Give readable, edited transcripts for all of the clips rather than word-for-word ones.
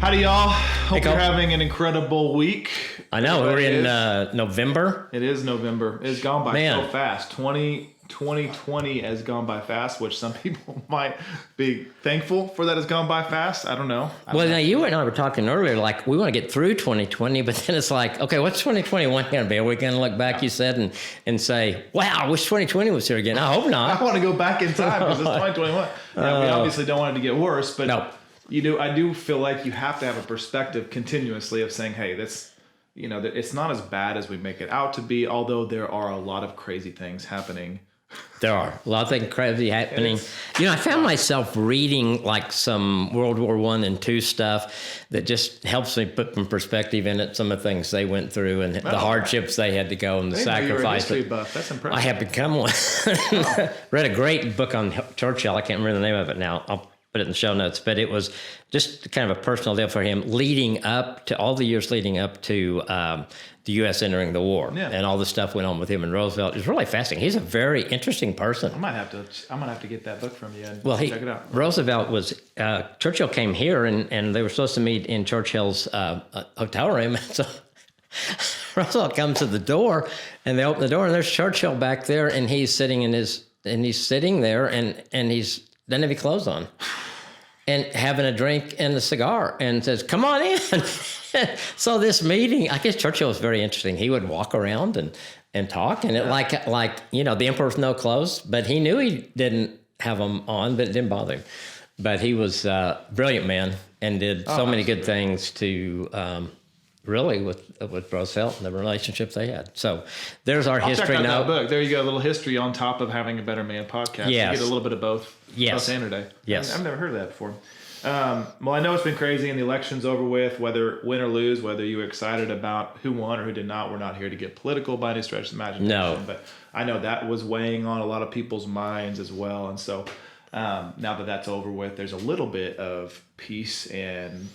Howdy, y'all. Hope you're having an incredible week. I know. We're in November. It is November. It's gone by so fast. 2020 has gone by fast, which some people might be thankful for that it's gone by fast. I don't know. Now you and I were talking earlier, like we want to get through 2020, but then it's like, okay, what's 2021 going to be? Are we going to look back, you said, and say, wow, I wish 2020 was here again? I hope not. I want to go back in time because it's 2021. We obviously don't want it to get worse, but no. I do feel like you have to have a perspective continuously of saying, hey, this, it's not as bad as we make it out to be, although there are a lot of crazy things happening. There are a lot of things crazy happening. I found myself reading like some World War I and II stuff that just helps me put some perspective in it, some of the things they went through and the hardships they had to go and the sacrifice. You're a history buff. That's impressive. I have become one. Read a great book on Churchill. I can't remember the name of it now. I'll put it in the show notes, but it was just kind of a personal deal for him leading up to all the years leading up to the U.S. entering the war, and all the stuff went on with him and Roosevelt. It's really fascinating. He's a very interesting person. I'm gonna have to get that book from you and check it out. Roosevelt was Churchill came here and they were supposed to meet in Churchill's hotel room. So Roosevelt comes to the door and they open the door and there's Churchill back there and he's sitting there and he's doesn't have any clothes on. And having a drink and a cigar and says, come on in. So this meeting, I guess Churchill was very interesting. He would walk around and talk and it like the emperor's no clothes, but he knew he didn't have them on, but it didn't bother him. But he was a brilliant man and did so many good things to really with Roosevelt and the relationships they had. So there's our history now. That book. There you go, a little history on top of having a Better Man podcast. Yes. You get a little bit of both. Yes. Both and today. Yes. I've never heard of that before. Well, I know it's been crazy and the election's over with, whether win or lose, whether you were excited about who won or who did not. We're not here to get political by any stretch of the imagination. No. But I know that was weighing on a lot of people's minds as well. And so now that that's over with, there's a little bit of peace and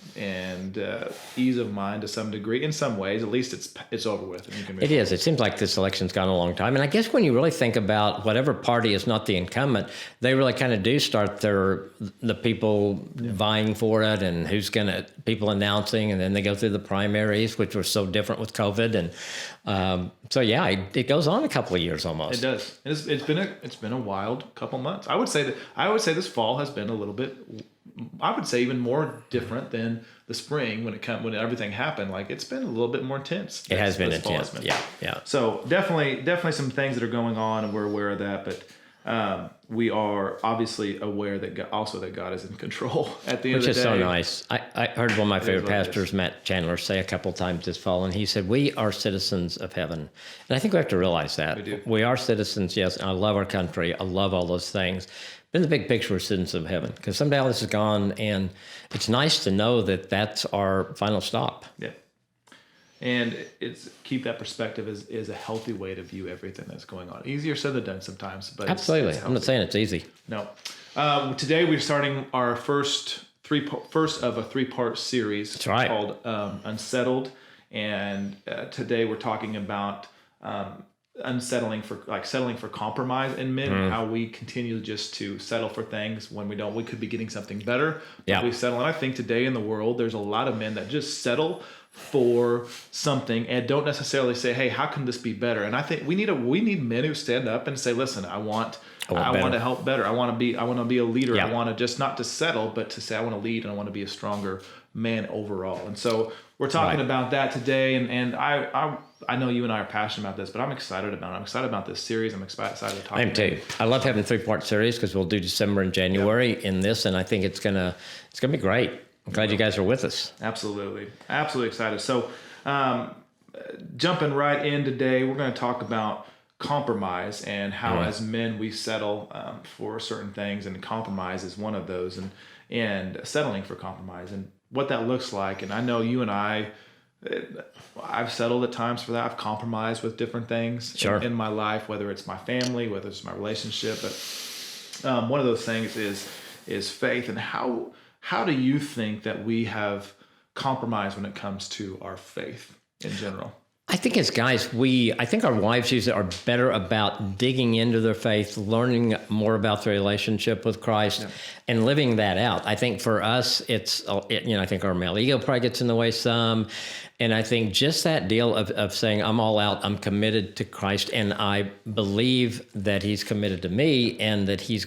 ease of mind to some degree. In some ways, at least it's over with. And you can it is. It seems like this election's gone a long time. And I guess when you really think about whatever party is not the incumbent, they really kind of do start the people vying for it and people announcing, and then they go through the primaries, which were so different with COVID. And it goes on a couple of years almost. It does. It's been a wild couple months. I would say this fall has been a little bit, I would say even more different than the spring when everything happened. Like it's been a little bit more intense. It has been intense. Yeah. So definitely some things that are going on, and we're aware of that. But we are obviously aware that God is in control at the end of the day. Which is so nice. I heard one of my favorite pastors, Matt Chandler, say a couple times this fall, and he said, "We are citizens of heaven," and I think we have to realize that we do. We are citizens. Yes, and I love our country. I love all those things. But in the big picture, we're citizens of heaven because someday all this is gone, and it's nice to know that that's our final stop. Yeah. And keep that perspective is a healthy way to view everything that's going on. Easier said than done sometimes, but absolutely. I'm not saying it's easy. No. Today we're starting our first of a 3-part series. That's right. Called Unsettled, and today we're talking about settling for compromise in men, and how we continue just to settle for things when we don't. We could be getting something better, but we settle. And I think today in the world, there's a lot of men that just settle for something and don't necessarily say, "Hey, how can this be better?" And I think we need men who stand up and say, "Listen, I want to help better. I want to be a leader. Yeah. I want to just not to settle, but to say I want to lead and I want to be a stronger man overall." And so we're talking about that today. And I know you and I are passionate about this, but I'm excited about it. I'm excited about this series. I'm excited to talk about it. I am too. I love having 3-part series because we'll do December and January in this, and I think it's gonna be great. I'm glad you guys are with us. Absolutely excited. So jumping right in today, we're going to talk about compromise and how as men we settle for certain things, and compromise is one of those, and settling for compromise and what that looks like. And I know you and I've settled at times for that. I've compromised with different things in my life, whether it's my family, whether it's my relationship. But one of those things is faith. And how do you think that we have compromised when it comes to our faith in general? I think as guys, I think our wives usually are better about digging into their faith, learning more about their relationship with Christ, and living that out. I think for us, I think our male ego probably gets in the way some. And I think just that deal of saying, I'm all out, I'm committed to Christ, and I believe that he's committed to me and that he's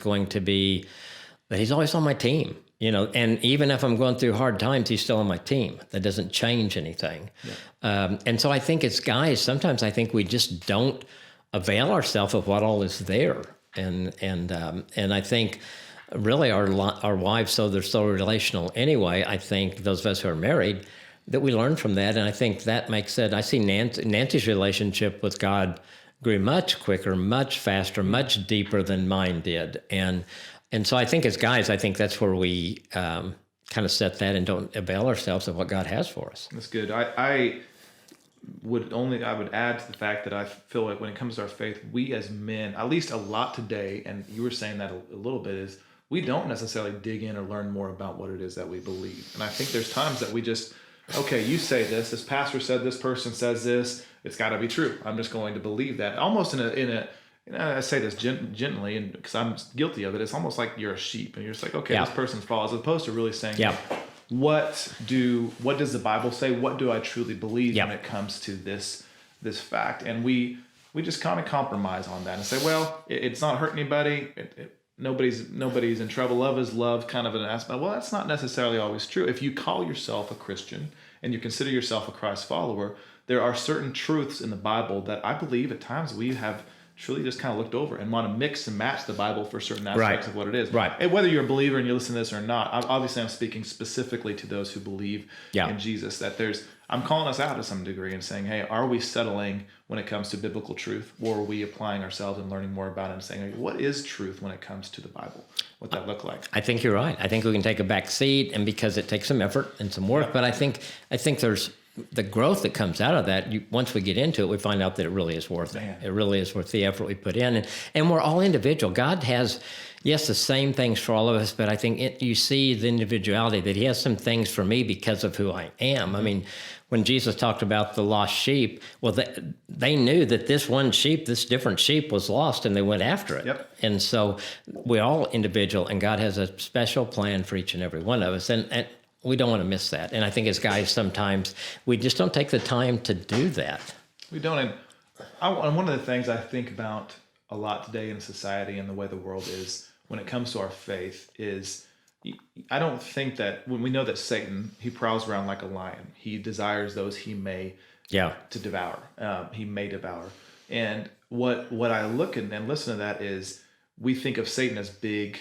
always on my team. And even if I'm going through hard times, he's still on my team. That doesn't change anything. Yeah. And so I think as guys, sometimes I think we just don't avail ourselves of what all is there. And I think really our wives, so they're so relational anyway. I think those of us who are married, that we learn from that. And I think that makes it, I see Nancy's relationship with God grew much quicker, much faster, much deeper than mine did. And so I think as guys, I think that's where we kind of set that and don't avail ourselves of what God has for us. That's good. I would add to the fact that I feel like when it comes to our faith, we as men, at least a lot today, and you were saying that a little bit, is we don't necessarily dig in or learn more about what it is that we believe. And I think there's times that we just, okay, you say this pastor said this, person says this, it's got to be true. I'm just going to believe that. Almost in a I say this gently, and because I'm guilty of it, it's almost like you're a sheep, and you're just like, okay, this person's false, as opposed to really saying, what does the Bible say? What do I truly believe when it comes to this fact? And we just kind of compromise on that and say, well, it's not hurting anybody. Nobody's in trouble. Love is love, kind of an aspect. Well, that's not necessarily always true. If you call yourself a Christian and you consider yourself a Christ follower, there are certain truths in the Bible that I believe at times we have truly just kind of looked over and want to mix and match the Bible for certain aspects of what it is. Right. And whether you're a believer and you listen to this or not, obviously I'm speaking specifically to those who believe in Jesus, that I'm calling us out to some degree and saying, hey, are we settling when it comes to biblical truth, or are we applying ourselves and learning more about it and saying, hey, what is truth when it comes to the Bible? What that look like? I think you're right. I think we can take a back seat, and because it takes some effort and some work, but I think there's the growth that comes out of that. Once we get into it, we find out that it really is worth it. It really is worth the effort we put in. And we're all individual. God has, yes, the same things for all of us, but I think you see the individuality, that he has some things for me because of who I am. I mean, when Jesus talked about the lost sheep, well, they knew that this different sheep was lost, and they went after it. Yep. And so we're all individual, and God has a special plan for each and every one of us. And we don't want to miss that. And I think as guys, sometimes we just don't take the time to do that. We don't. And one of the things I think about a lot today in society and the way the world is when it comes to our faith is, I don't think that when we know that Satan, he prowls around like a lion. He desires those he may to devour. He may devour. And what I look at and listen to that is, we think of Satan as big,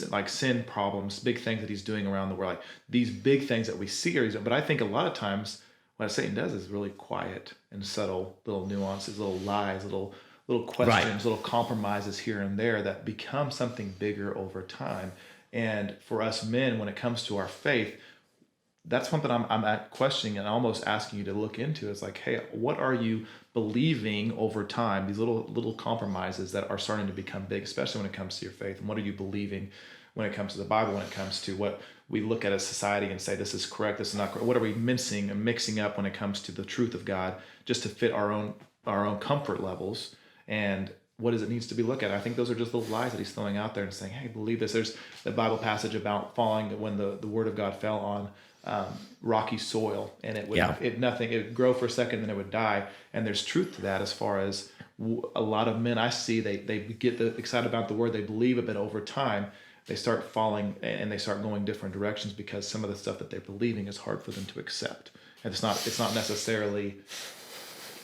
like sin problems, big things that he's doing around the world, like these big things that we see are. But I think a lot of times what Satan does is really quiet and subtle little nuances, little lies, little questions, little compromises here and there that become something bigger over time. And for us men, when it comes to our faith, that's something I'm questioning and almost asking you to look into. It's like, hey, what are you believing over time? These little compromises that are starting to become big, especially when it comes to your faith. And what are you believing when it comes to the Bible, when it comes to what we look at as society and say, this is correct, this is not correct? What are we mincing and mixing up when it comes to the truth of God, just to fit our own comfort levels? And what does it needs to be looked at? I think those are just little lies that he's throwing out there and saying, hey, believe this. There's the Bible passage about falling when the word of God fell on rocky soil, and it would grow for a second, then it would die. And there's truth to that, as far as a lot of men I see, they get excited about the word, they believe it, but over time they start falling and they start going different directions because some of the stuff that they're believing is hard for them to accept. And it's not necessarily.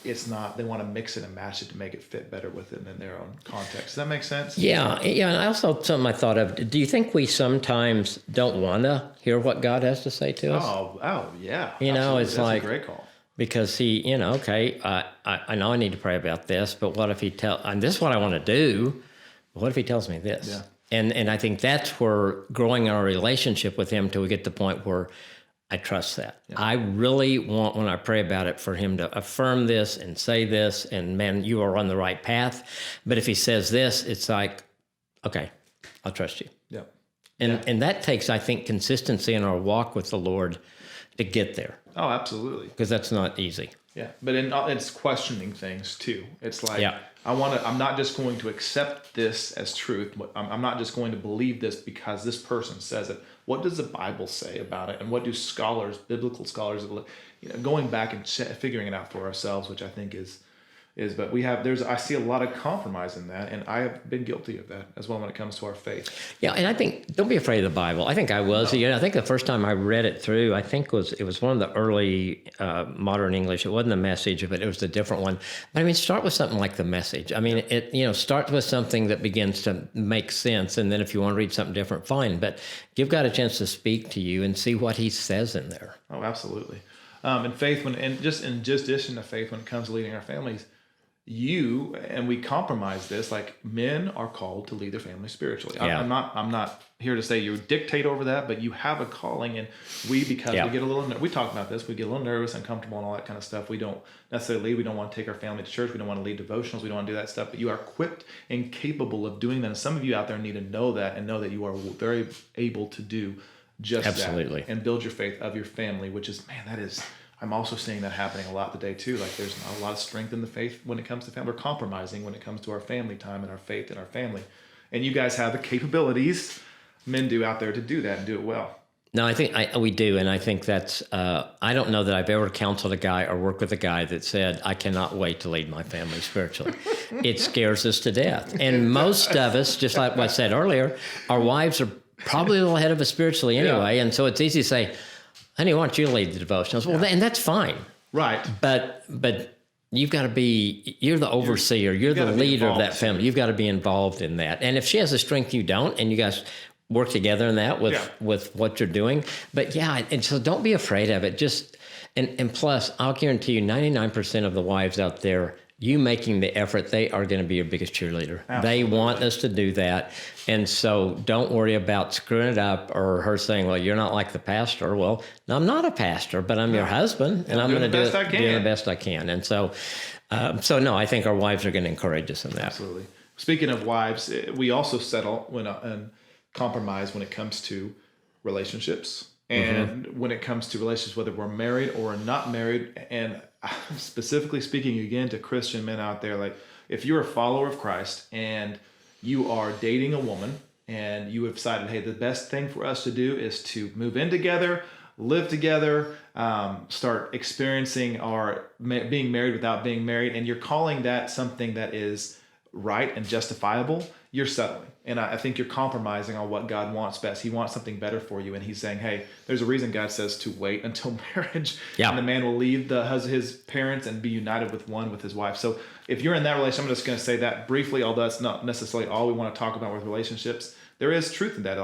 They want to mix it and match it to make it fit better within their own context. Does that make sense? Yeah. And I also, something I thought of, do you think we sometimes don't want to hear what God has to say to us? Oh yeah. It's That's like, a great call. Because he, okay, I know I need to pray about this, but what if and this is what I want to do, but what if he tells me this? Yeah. And I think that's where growing our relationship with him till we get to the point where I trust that. Yeah. I really want, when I pray about it, for him to affirm this and say this, and man, you are on the right path. But if he says this, it's like, okay, I'll trust you. Yeah. And that takes, I think, consistency in our walk with the Lord to get there. Oh, absolutely. Because that's not easy. Yeah, but it's questioning things too. It's like Yeah. I'm not just going to accept this as truth. I'm not just going to believe this because this person says it. What does the Bible say about it, and what do scholars, biblical scholars, going back and figuring it out for ourselves, which I think is. But I see a lot of compromise in that, and I have been guilty of that as well when it comes to our faith. Yeah, and I think, don't be afraid of the Bible. I think I was. No. I think the first time I read it through, I think it was one of the early modern English. It wasn't the Message, but it was a different one. But I mean, start with something like the Message. I mean, start with something that begins to make sense, and then if you want to read something different, fine. But give God a chance to speak to you and see what He says in there. Oh, absolutely. And faith, just in addition to faith, when it comes to leading our families. We compromise this, like men are called to lead their family spiritually. Yeah. I'm not here to say you dictate over that, but you have a calling, and we get a little, we talk about this, we get a little nervous, uncomfortable, and all that kind of stuff. We don't necessarily lead. We don't want to take our family to church. We don't want to lead devotionals. We don't want to do that stuff, but you are equipped and capable of doing that. And some of you out there need to know that, and know that you are very able to do just Absolutely. that and build your faith of your family, which is, I'm also seeing that happening a lot today too. Like there's not a lot of strength in the faith when it comes to family. We're compromising when it comes to our family time and our faith and our family. And you guys have the capabilities, men do out there, to do that and do it well. No, I think we do. And I think that's, I don't know that I've ever counseled a guy or worked with a guy that said, I cannot wait to lead my family spiritually. It scares us to death. And most of us, just like what I said earlier, our wives are probably a little ahead of us spiritually anyway. Yeah. And so it's easy to say, honey, why don't you lead the devotionals? Well, and that's fine. Right. But you've got to you're the overseer. You're the leader of that family. You've got to be involved in that. And if she has the strength you don't, and you guys work together in that with what you're doing. But and so don't be afraid of it. And plus, I'll guarantee you 99% of the wives out there, you making the effort, they are going to be your biggest cheerleader. Absolutely. They want us to do that. And so don't worry about screwing it up or her saying, well, you're not like the pastor. Well, no, I'm not a pastor, but I'm your husband, and I'm going to do the best I can. And so, no, I think our wives are going to encourage us in that. Absolutely. Speaking of wives, we also settle and compromise when it comes to relationships. And when it comes to relationships, whether we're married or not married, and specifically speaking again to Christian men out there, like if you're a follower of Christ and you are dating a woman and you have decided, hey, the best thing for us to do is to move in together, live together, start experiencing our being married without being married, and you're calling that something that is right and justifiable, you're settling. And I think you're compromising on what God wants best. He wants something better for you. And he's saying, hey, there's a reason God says to wait until marriage. Yeah. And the man will leave his parents and be united with his wife. So if you're in that relationship, I'm just going to say that briefly, although that's not necessarily all we want to talk about with relationships. There is truth in that.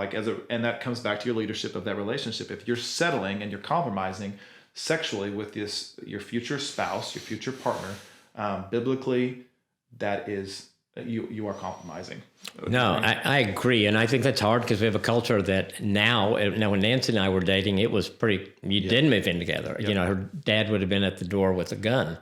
And that comes back to your leadership of that relationship. If you're settling and you're compromising sexually with your future spouse, your future partner, biblically, that is, you are compromising. No, I agree. And I think that's hard because we have a culture that now when Nancy and I were dating, it was didn't move in together. Yep. Her dad would have been at the door with a gun,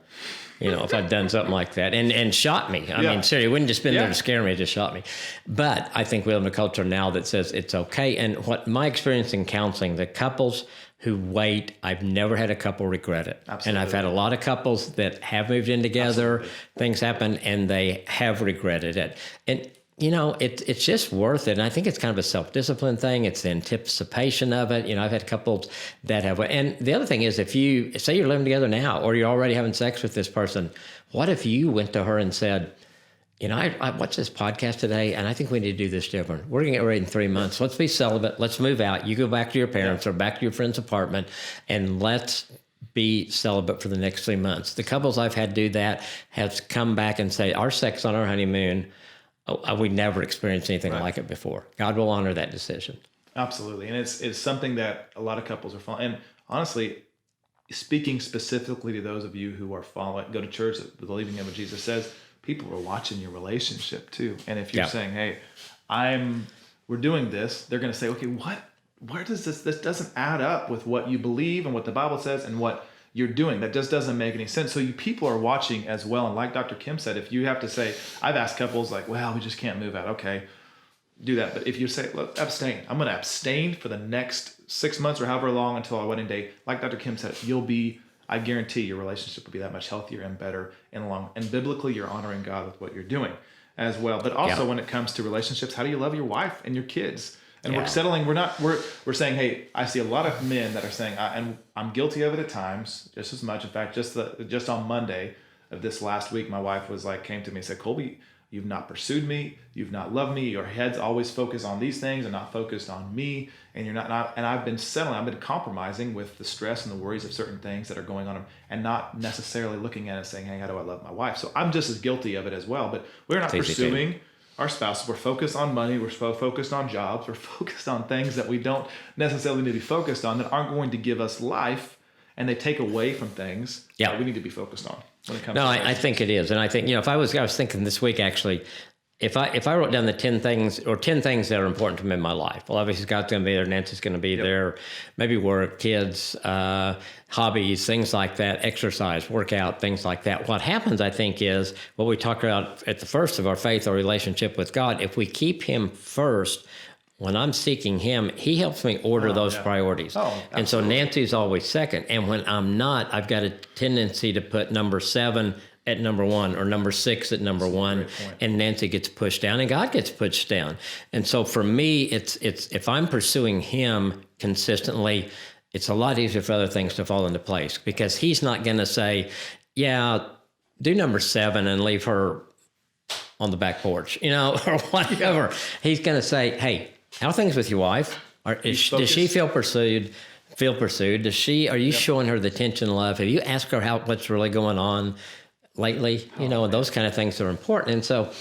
if I'd done something like that and shot me. I mean, seriously, it wouldn't just been there to scare me, it just shot me. But I think we live in a culture now that says it's okay. And what my experience in counseling, the couples who wait, I've never had a couple regret it. Absolutely. And I've had a lot of couples that have moved in together, Absolutely. Things happen, and they have regretted it. And, it's just worth it. And I think it's kind of a self-discipline thing. It's the anticipation of it. I've had couples that have, and the other thing is if you, say you're living together now, or you're already having sex with this person, what if you went to her and said, I watched this podcast today, and I think we need to do this different. We're going to get married in 3 months. Let's be celibate. Let's move out. You go back to your parents or back to your friend's apartment, and let's be celibate for the next 3 months. The couples I've had do that have come back and say, our sex on our honeymoon, we never experienced anything like it before. God will honor that decision. Absolutely. And it's something that a lot of couples are following. And honestly, speaking specifically to those of you who are go to church, believing in what Jesus says, people are watching your relationship too. And if you're saying, hey, we're doing this, they're going to say, okay, where does this doesn't add up with what you believe and what the Bible says and what you're doing. That just doesn't make any sense. So people are watching as well. And like Dr. Kim said, if you have to say, I've asked couples like, well, we just can't move out. Okay, do that. But if you say, look, abstain, I'm going to abstain for the next 6 months or however long until our wedding day. Like Dr. Kim said, you'll be I guarantee your relationship will be that much healthier and better in the long. And biblically, you're honoring God with what you're doing as well. But also when it comes to relationships, how do you love your wife and your kids? And we're settling. We're saying, hey, I see a lot of men that are saying, and I'm guilty of it at times, just as much. In fact, just on Monday of this last week, my wife came to me and said, Colby, you've not pursued me. You've not loved me. Your head's always focused on these things and not focused on me. And you're not. And I've been settling. I've been compromising with the stress and the worries of certain things that are going on, and not necessarily looking at it and saying, hey, how do I love my wife? So I'm just as guilty of it as well. But we're not pursuing our spouses. We're focused on money. We're focused on jobs. We're focused on things that we don't necessarily need to be focused on, that aren't going to give us life, and they take away from things that we need to be focused on when it comes to I think it is. And I think, I was thinking this week, actually, if I wrote down the 10 things that are important to me in my life, well, obviously God's going to be there, Nancy's going to be there, maybe work, kids, hobbies, things like that, exercise, workout, things like that. What happens, I think, is what we talked about at the first of our faith, our relationship with God. If we keep him first, when I'm seeking him, he helps me order those priorities. And so Nancy's always second. And when I'm not, I've got a tendency to put number 7 at number 1 or number 6 at number 1, and Nancy gets pushed down and God gets pushed down. And so for me, it's if I'm pursuing him consistently, it's a lot easier for other things to fall into place, because he's not going to say, yeah, do number 7 and leave her on the back porch, or whatever. He's going to say, hey, how are things with your wife? Does she feel pursued? Are you showing her the attention and love? Have you asked her what's really going on lately? And those kind of things are important. And so,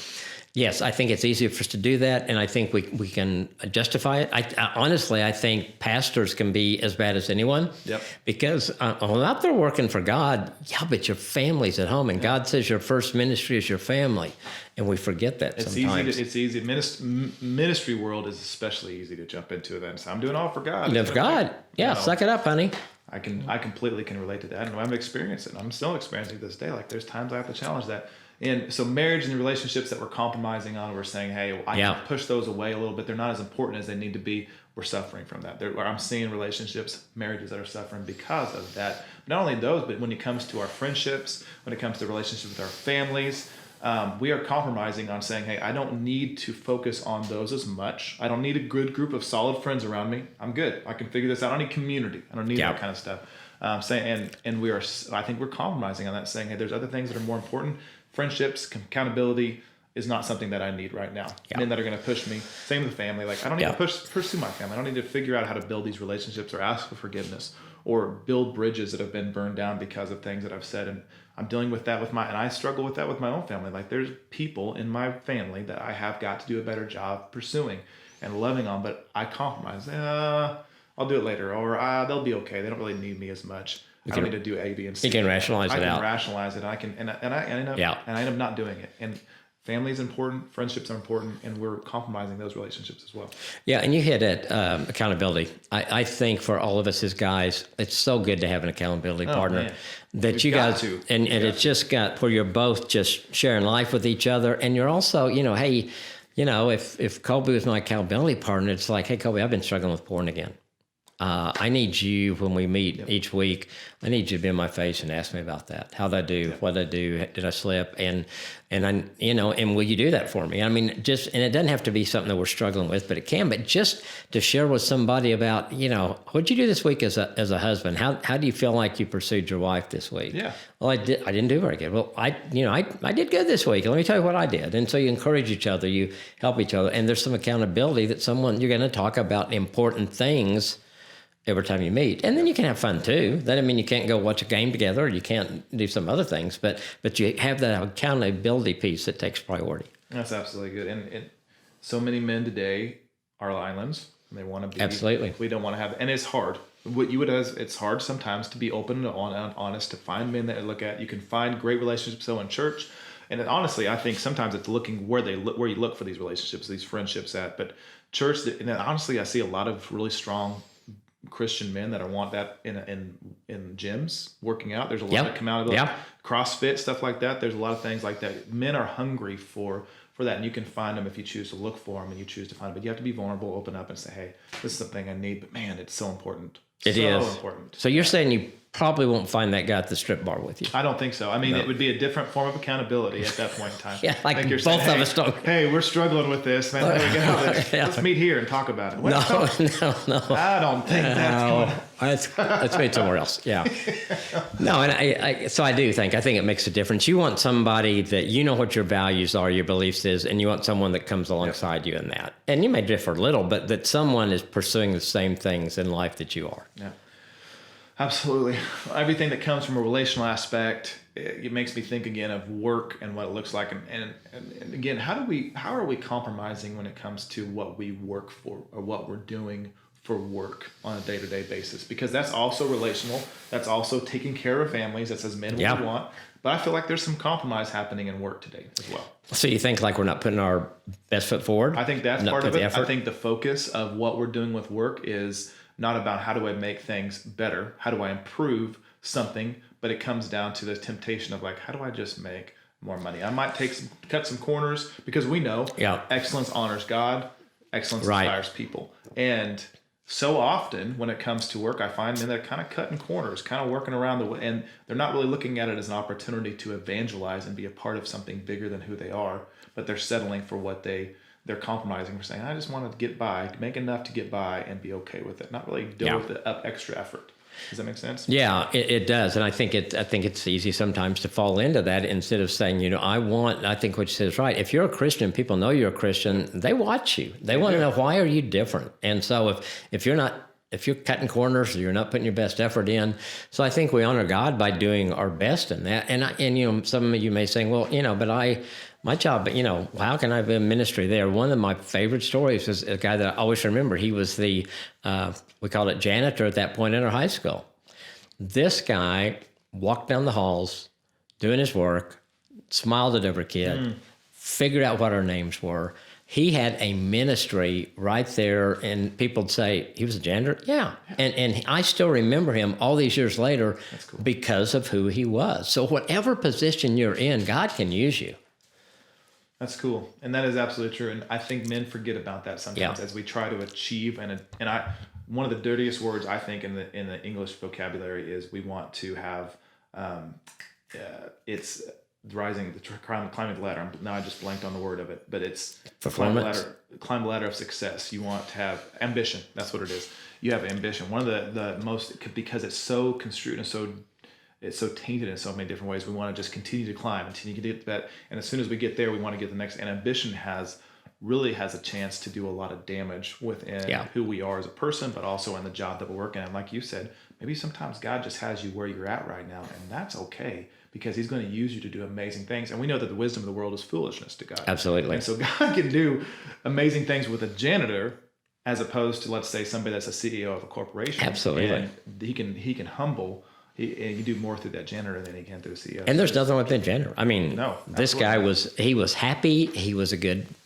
yes, I think it's easier for us to do that, and I think we can justify it. I honestly, I think pastors can be as bad as anyone. Yep. Because I'm out there working for God, but your family's at home, and God says your first ministry is your family, and we forget that sometimes. It's easy. Ministry world is especially easy to jump into then. So I'm doing all for God. Live God. Suck it up, honey. I completely can relate to that, and I've experienced it. I'm still experiencing it this day. Like, there's times I have to challenge that. And so marriage and the relationships that we're compromising on, we're saying, hey, I can push those away a little bit. They're not as important as they need to be. We're suffering from that. I'm seeing relationships, marriages that are suffering because of that. Not only those, but when it comes to our friendships, when it comes to relationships with our families, we are compromising on saying, hey, I don't need to focus on those as much. I don't need a good group of solid friends around me. I'm good. I can figure this out. I don't need community. I don't need that kind of stuff. I think we're compromising on that, saying, hey, there's other things that are more important. Friendships, accountability is not something that I need right now. Men that are going to push me. Same with family. Like, I don't need to pursue my family. I don't need to figure out how to build these relationships or ask for forgiveness or build bridges that have been burned down because of things that I've said. And I'm dealing with that and I struggle with that with my own family. Like, there's people in my family that I have got to do a better job pursuing and loving on, but I compromise. I'll do it later, or they'll be okay. They don't really need me as much. I don't need to do A, B, and C. You can rationalize it out. I can rationalize it. And I end up not doing it. And family is important. Friendships are important, and we're compromising those relationships as well. Yeah, and you hit at accountability. I think for all of us as guys, it's so good to have an accountability partner. Man. That you guys, and it's just got where you're both just sharing life with each other, and you're also, hey, if Colby was my accountability partner, it's like, hey, Colby, I've been struggling with porn again. I need you, when we meet each week, I need you to be in my face and ask me about that. How'd I do? What'd I do? Did I slip? And will you do that for me? I mean, and it doesn't have to be something that we're struggling with, but it can. But just to share with somebody about, what'd you do this week as a husband? How do you feel like you pursued your wife this week? Yeah. Well, I didn't do very good. Well, I did good this week. Let me tell you what I did. And so you encourage each other, you help each other, and there's some accountability that you're going to talk about important things every time you meet. And then you can have fun too. That doesn't mean you can't go watch a game together, or you can't do some other things, but you have that accountability piece that takes priority. That's absolutely good. And so many men today are islands, and they want to be. Absolutely. We don't want to have, and it's hard. It's hard sometimes to be open and honest, to find men that look at. You can find great relationships in church. And honestly, I think sometimes it's looking where you look for these relationships, these friendships at. But church, and honestly, I see a lot of really strong Christian men that want that in gyms, working out. There's a lot that come out of those, CrossFit, stuff like that. There's a lot of things like that. Men are hungry for that, and you can find them if you choose to look for them and you choose to find them. But you have to be vulnerable, open up, and say, hey, this is something I need, but man, it's so important. It is important. So you're saying probably won't find that guy at the strip bar with you. I don't think so. I mean, it would be a different form of accountability at that point in time. Yeah, like you're both saying, of us don't. Hey, we're struggling with this, man. There we go. Let's meet here and talk about it. Well, No. I don't think that's going to... Let's meet somewhere else. Yeah. No, and I do think it makes a difference. You want somebody that you know what your values are, your beliefs is, and you want someone that comes alongside you in that. And you may differ a little, but that someone is pursuing the same things in life that you are. Yeah. Absolutely. Everything that comes from a relational aspect, it makes me think again of work and what it looks like. And again, how are we compromising when it comes to what we work for or what we're doing for work on a day-to-day basis? Because that's also relational. That's also taking care of families. That's as men what we want. But I feel like there's some compromise happening in work today as well. So you think like we're not putting our best foot forward? I think that's part of it. I think the focus of what we're doing with work is not about how do I make things better, how do I improve something, but it comes down to the temptation of like, how do I just make more money? I might cut some corners because we know excellence honors God, excellence inspires people. And so often when it comes to work, I find men that are kind of cutting corners, kind of working around and they're not really looking at it as an opportunity to evangelize and be a part of something bigger than who they are, but they're settling for what they're compromising for, saying, I just want to get by, make enough to get by and be okay with it. Not really deal with the extra effort. Does that make sense? Yeah, it does. And I think it's easy sometimes to fall into that instead of saying, I think what you said is right. If you're a Christian, people know you're a Christian, they watch you. They want to know, why are you different? And so if you're cutting corners, or you're not putting your best effort in. So I think we honor God by doing our best in that. And some of you may say, well, but my job, how can I be in ministry there? One of my favorite stories is a guy that I always remember. He was the, we called it janitor at that point in our high school. This guy walked down the halls, doing his work, smiled at every kid, figured out what our names were. He had a ministry right there, and people would say, he was a janitor? Yeah. And I still remember him all these years later because of who he was. So whatever position you're in, God can use you. That's cool. And that is absolutely true. And I think men forget about that sometimes as we try to achieve. One of the dirtiest words I think in the English vocabulary is we want to have, it's rising, the climate ladder. Now I just blanked on the word of it, but it's climb the ladder of success. You want to have ambition. That's what it is. You have ambition. One of the most, because it's so construed and it's so tainted in so many different ways. We want to just continue to climb, continue to get that. And as soon as we get there, we want to get the next. And ambition really has a chance to do a lot of damage within who we are as a person, but also in the job that we're working. And like you said, maybe sometimes God just has you where you're at right now, and that's okay because he's going to use you to do amazing things. And we know that the wisdom of the world is foolishness to God. Absolutely. And so God can do amazing things with a janitor as opposed to, let's say, somebody that's a CEO of a corporation. Absolutely. And he can humble. You do more through that janitor than he can through a CEO. And there's nothing wrong with being janitor. I mean, this guy was happy. He was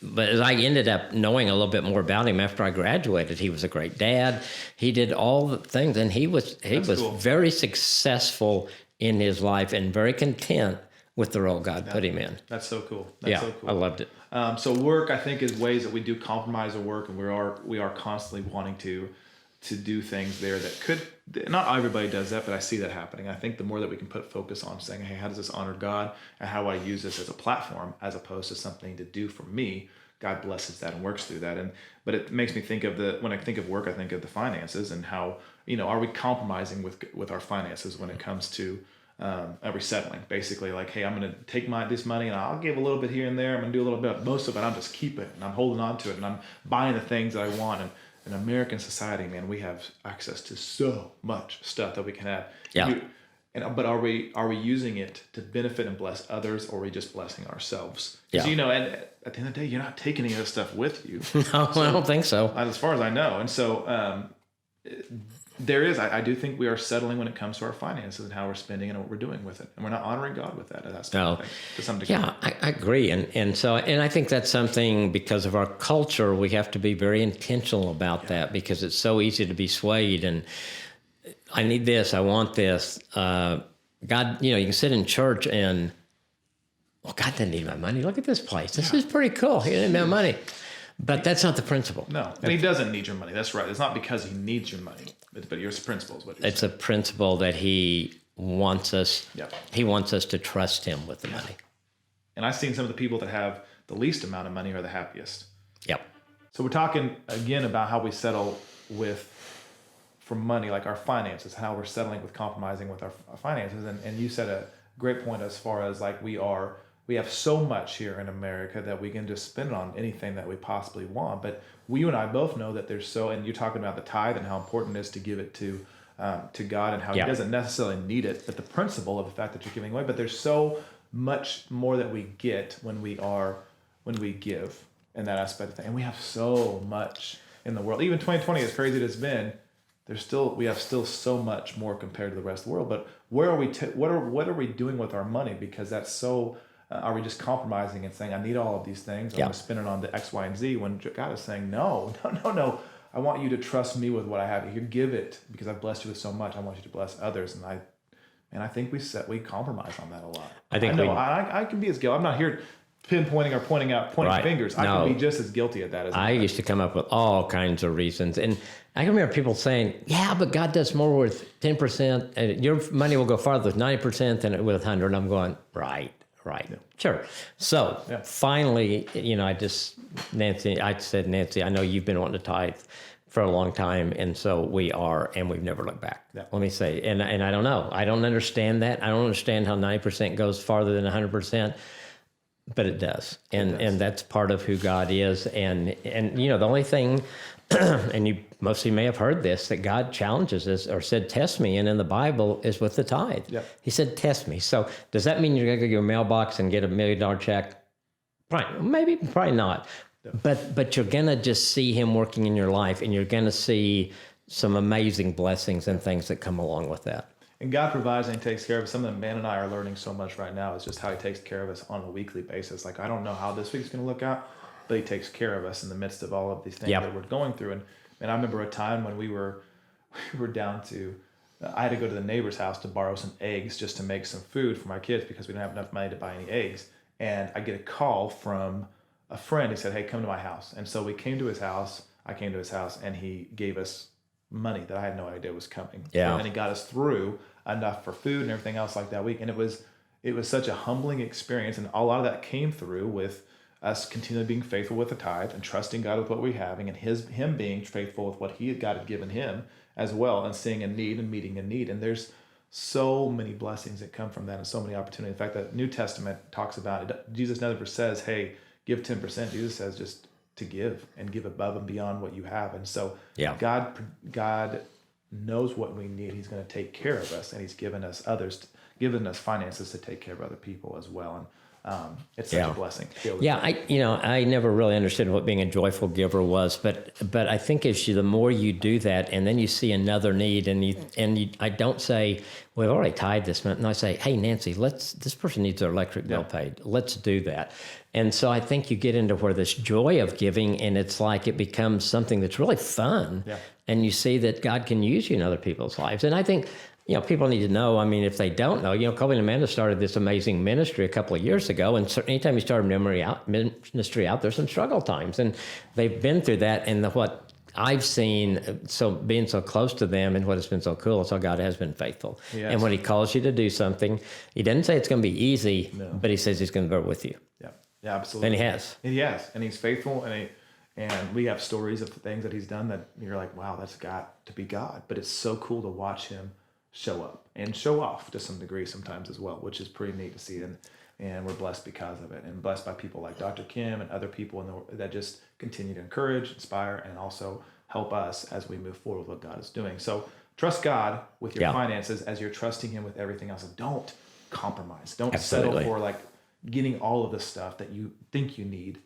but as I ended up knowing a little bit more about him after I graduated, he was a great dad. He did all the things, and he was cool. Very successful in his life and very content with the role God put him in. That's so cool. That's so cool. I loved it. So work, I think, is ways that we do compromise our work, and we are constantly wanting to do things there that could, not everybody does that, but I see that happening. I think the more that we can put focus on saying, hey, how does this honor God, and how do I use this as a platform as opposed to something to do for me, God blesses that and works through that. But it makes me think of when I think of work, I think of the finances and how, are we compromising with our finances when it comes to resettling? Basically like, hey, I'm going to take this money and I'll give a little bit here and there. I'm going to do a little bit. Most of it, I'm just keeping it and I'm holding on to it and I'm buying the things that I want. And in American society, man, we have access to so much stuff that we can have. Yeah. But are we using it to benefit and bless others, or are we just blessing ourselves? Yeah. And at the end of the day, you're not taking any of this stuff with you. No, I don't think so. As far as I know. And so I do think we are settling when it comes to our finances and how we're spending and what we're doing with it. And we're not honoring God with that. That's to some degree. Yeah, I agree. And I think that's something, because of our culture, we have to be very intentional about that, because it's so easy to be swayed and I need this, I want this. God, you can sit in church and, well, God didn't need my money. Look at this place. This is pretty cool. He didn't need my money. But that's not the principle. No, and he doesn't need your money. That's right. It's not because he needs your money, but your principle is what you're It's a principle that he wants us. Yep. He wants us to trust him with the money. And I've seen some of the people that have the least amount of money are the happiest. Yep. So we're talking again about how we settle for money, like our finances, how we're settling with compromising with our finances. And you said a great point as far as like we have so much here in America that we can just spend it on anything that we possibly want. But you and I both know that and you're talking about the tithe and how important it is to give it to God and how he doesn't necessarily need it, but the principle of the fact that you're giving away. But there's so much more that we get when we give in that aspect of thing. And we have so much in the world. Even 2020, as crazy as it's been, we have so much more compared to the rest of the world. But where are we? What are we doing with our money? Because that's so. Are we just compromising and saying, I need all of these things, I'm going to spend it on the X, Y, and Z, when God is saying, no. I want you to trust me with what I have. You give it because I've blessed you with so much. I want you to bless others. And I think we compromise on that a lot. I can be as guilty. I'm not here pinpointing or pointing fingers. I can be just as guilty at that as I used to come up with all kinds of reasons. And I can remember people saying, yeah, but God does more with 10%. And your money will go farther with 90% than it will with 100. I'm going, right. Yeah. Sure. So finally, I said, Nancy, I know you've been wanting to tithe for a long time. And so we are, and we've never looked back. Yeah. Let me say, and I don't know. I don't understand that. I don't understand how 90% goes farther than 100%, but it does. And that's part of who God is. And the only thing, and you mostly may have heard this, that God challenges us or said, test me. And in the Bible is with the tithe. Yep. He said, test me. So does that mean you're going to go to your mailbox and get $1 million check? Probably not. Yep. But you're going to just see him working in your life, and you're going to see some amazing blessings and things that come along with that. And God provides and he takes care of us. Something that Man and I are learning so much right now is just how he takes care of us on a weekly basis. Like, I don't know how this week's going to look out, but he takes care of us in the midst of all of these things that we're going through. And I remember a time when we were down to, I had to go to the neighbor's house to borrow some eggs just to make some food for my kids because we didn't have enough money to buy any eggs. And I get a call from a friend. He said, hey, come to my house. And so we came to his house. I came to his house, and he gave us money that I had no idea was coming. Yeah. And he got us through enough for food and everything else like that week. And it was such a humbling experience. And a lot of that came through with us continually being faithful with the tithe and trusting God with what we're having, and him being faithful with what God had given him as well, and seeing a need and meeting a need. And there's so many blessings that come from that, and so many opportunities. In fact, the New Testament talks about it. Jesus never says, hey, give 10%. Jesus says just to give, and give above and beyond what you have. And so God knows what we need. He's going to take care of us, and he's given us finances to take care of other people as well. And it's such a blessing. I never really understood what being a joyful giver was, but I think the more you do that, and then you see another need, and I don't say, we've already tithed this month, and I say, hey, Nancy, this person needs their electric bill paid. Let's do that. And so I think you get into where this joy of giving, and it's like it becomes something that's really fun, and you see that God can use you in other people's lives. And I think, people need to know. I mean, if they don't know, Colby and Amanda started this amazing ministry a couple of years ago, and anytime you start ministry out, there's some struggle times, and they've been through that. And what I've seen, so being so close to them, and what has been so cool is how God has been faithful. Yes. And when he calls you to do something, he doesn't say it's going to be easy, but he says he's going to be with you. Yeah, absolutely. And he has. And he's faithful, and we have stories of the things that he's done that you're like, wow, that's got to be God. But it's so cool to watch him show up and show off to some degree sometimes as well, which is pretty neat to see. And we're blessed because of it, and blessed by people like Dr. Kim and other people that just continue to encourage, inspire, and also help us as we move forward with what God is doing. So trust God with your finances as you're trusting him with everything else. And don't compromise. Don't settle for like getting all of the stuff that you think you need.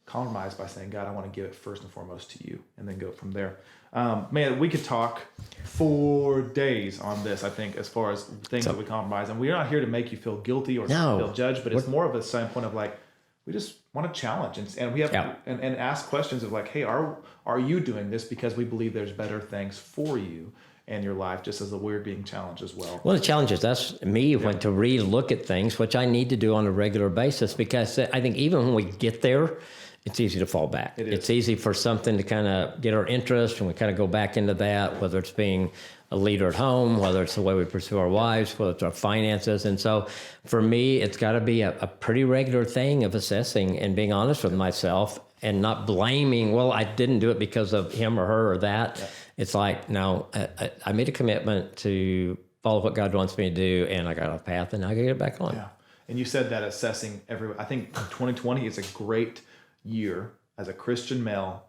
Compromise by saying, God, I want to give it first and foremost to you, and then go from there. Man, we could talk for days on this, I think, as far as things that we compromise. And we're not here to make you feel guilty or feel judged, but it's more of a standpoint of like, we just want to challenge and we have and ask questions of like, hey, are you doing this because we believe there's better things for you and your life, just as we're being challenged as well. Well, the challenge is that's me when to relook at things, which I need to do on a regular basis, because I think even when we get there, it's easy to fall back. It is. It's easy for something to kind of get our interest, and we kind of go back into that, whether it's being a leader at home, whether it's the way we pursue our wives, whether it's our finances. And so for me, it's got to be a pretty regular thing of assessing and being honest with myself and not blaming, well, I didn't do it because of him or her or that. Yeah. It's like, no, I made a commitment to follow what God wants me to do, and I got off path, and I got to get back on. Yeah. And you said that assessing I think 2020 is a great year as a Christian man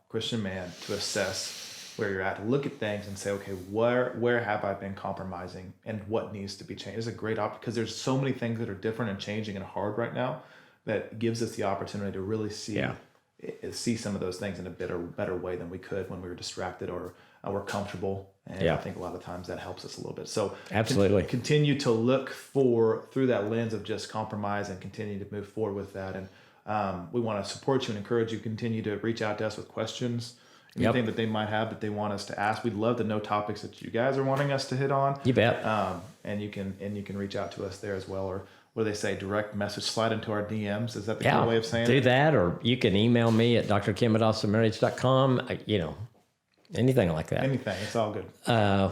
to assess where you're at, look at things and say, okay, where have I been compromising and what needs to be changed? It's a great because there's so many things that are different and changing and hard right now that gives us the opportunity to really see some of those things in a better way than we could when we were distracted or we're comfortable. And I think a lot of times that helps us a little bit. So absolutely continue to look through that lens of just compromise and continue to move forward with that. And we want to support you and encourage you to continue to reach out to us with questions. Anything that they might have that they want us to ask. We'd love to know topics that you guys are wanting us to hit on. You bet. And you can reach out to us there as well, or what do they say? Direct message, slide into our DMs. Is that the cool way of saying it? Do that, or you can email me at drkim@awesomemarriage.com. Anything like that. Anything. It's all good.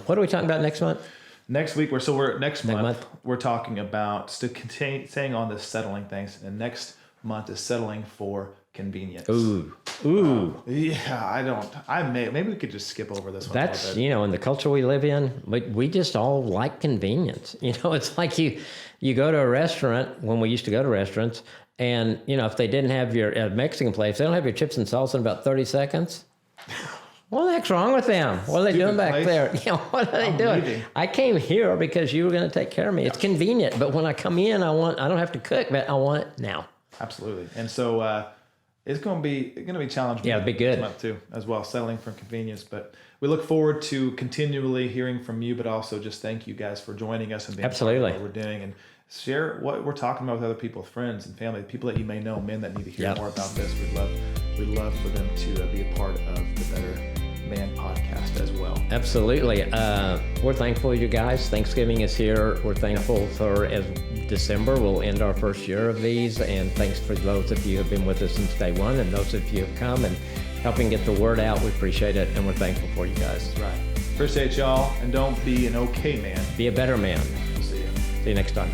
What are we talking about next month? Next week, next month we're talking about staying on this settling things, and next month is settling for convenience. Ooh. Maybe we could just skip over this one. That's, in the culture we live in, we just all like convenience. It's like you go to a restaurant, when we used to go to restaurants, and, if they didn't have your Mexican place, they don't have your chips and salsa in about 30 seconds. What the heck's wrong with them? What are they doing back there? What are they doing? Leaving. I came here because you were going to take care of me. It's convenient, but when I come in, I don't have to cook, but I want it now. Absolutely. And so it's going to be challenging. Yeah, it'll be good. This month too, as well, settling for convenience. But we look forward to continually hearing from you, but also just thank you guys for joining us and being absolutely part of what we're doing, and share what we're talking about with other people, friends and family, people that you may know, men that need to hear more about this. We'd love for them to be a part of the Better Man podcast as well. Absolutely. We're thankful, you guys. Thanksgiving is here. We're thankful for as December will end our first year of these, and thanks for those of you who have been with us since day one, and those of you who have come and helping get the word out. We appreciate it, and we're thankful for you guys. That's right. Appreciate y'all, and don't be an okay man. Be a better man. We'll see you. See you next time.